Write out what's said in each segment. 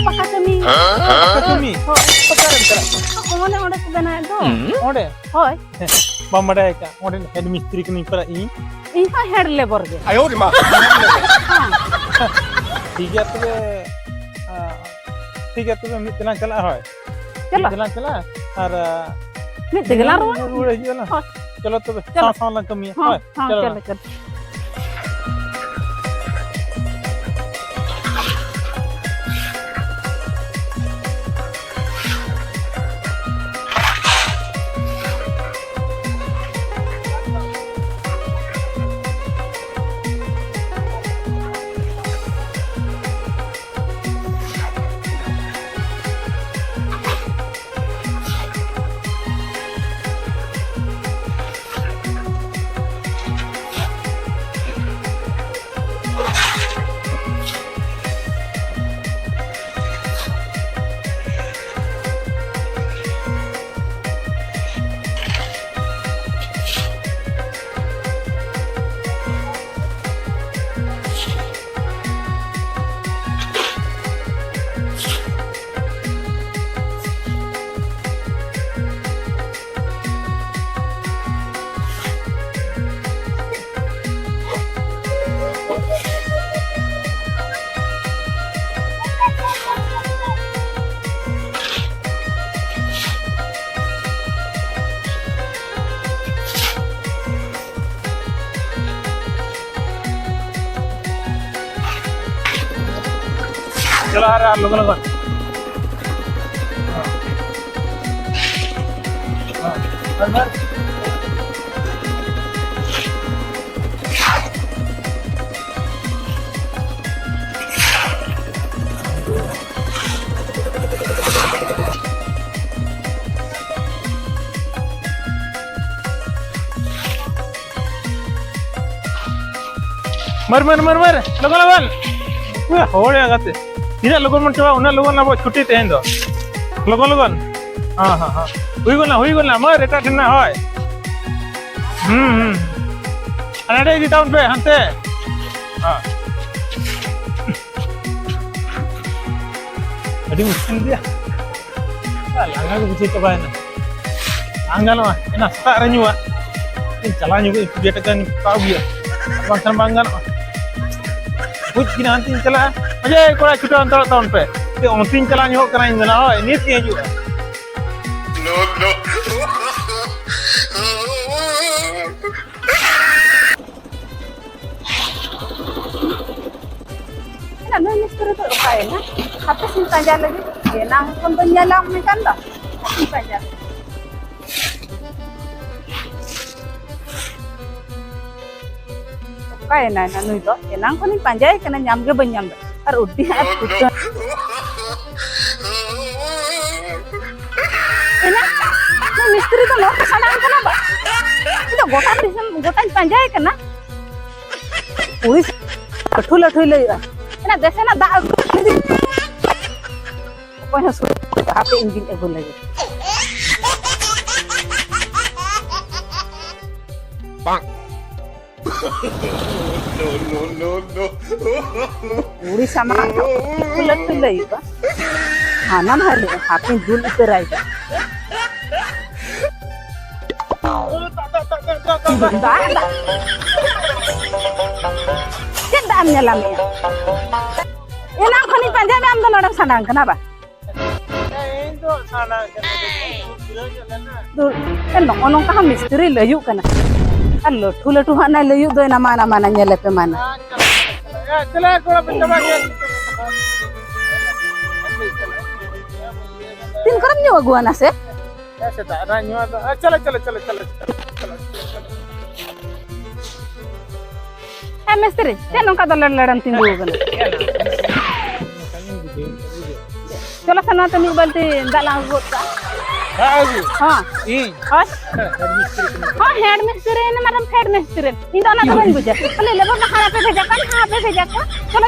Pakai kami. kami. Pakaran kala. Aku mana orang sebenarnya itu. Ode. Hoi. Bamada ka. Ode head mistri kini para I. Ini head labor ke. Ayo di mah. ठीक है तो मैं इतना चला है चला चला और मैं दिखला रहा हूँ उड़ ही ना चलो तो सांस वाला कमी है चलो चलो चलो आ रहा लोग मर मर मर मर लगन लगन होड़े आगते तीना लगन मन चबा उना लगन अब छुट्टी तेन दो लगन लगन हां हां हां हुई गना मर एटा ठिना होय अनाडे दी टाउन पे हंते हां अडी मुश्किल दिया लांगा को बुझे चबा ना आंगनो एना सता रnyua इन चला न्यू को dia tekan kau dia bangkan bangan कुछ दिन अंतिम चला मुझे कोड़ा छुट्टा अंतर टाउन पे कि अंतिम चला नहीं हो करना इंजना हो नीत नहीं जो No no. Nah, ini sekarang tu apa ya? Apa sih panjang lagi? Ya, nang kontennya lah macam dah. Apa panjang? Kaya na nui to enang ko ni panjay kana nyam ge banyam ar uddi ap kutto enang na mistri to no sadang kana ba ito gota panjay kana uri lathul le ena dese na da ko na su hape engine ego lage Bang. No. Uri sama lathul le ba hanan hale hape dul uterai ba Kedam nyelam ya. Enang ko ni panjay me am do nodam sadang kana ba itu sana Dul, onong ka mistri layu kana. Allo, thula hana layu do na mana nyele pe mana. चला कोड़ा बच्चा के Tin karam nyo agwa na se. ऐसे था रानियो चला Mistri, tenong ka do ladam tin do kana. Chola sana tami balti dalang got ka. आजू हाँ E और हाँ head मिस्त्री ने मैडम हेड मिस्त्री इन दोनों का बन बुझे चले ले बाबा खाना पे भेजा कर हाँ पे भेजा कर चलो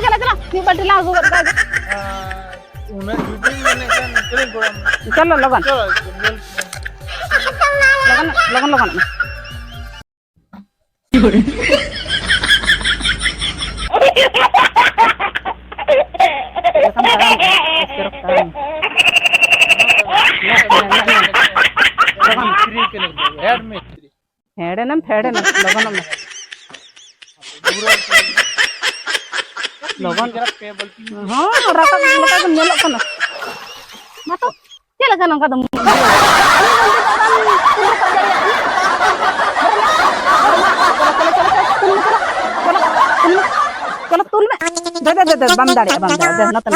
नी बल्टी लाओ कर उन्हें मीटिंग मैंने चले गोड़ा चलो लगन लगन Rakam taran. Esirok taran. मिस्त्री के लग हेड मिस्त्री Hedenam logonam. लोगों जरा पेबल की हाँ rakam mereka kan nyelok kana. Mato. Dia lah kan angkat dum. चलो तुल में दे बम दाड़े ना तो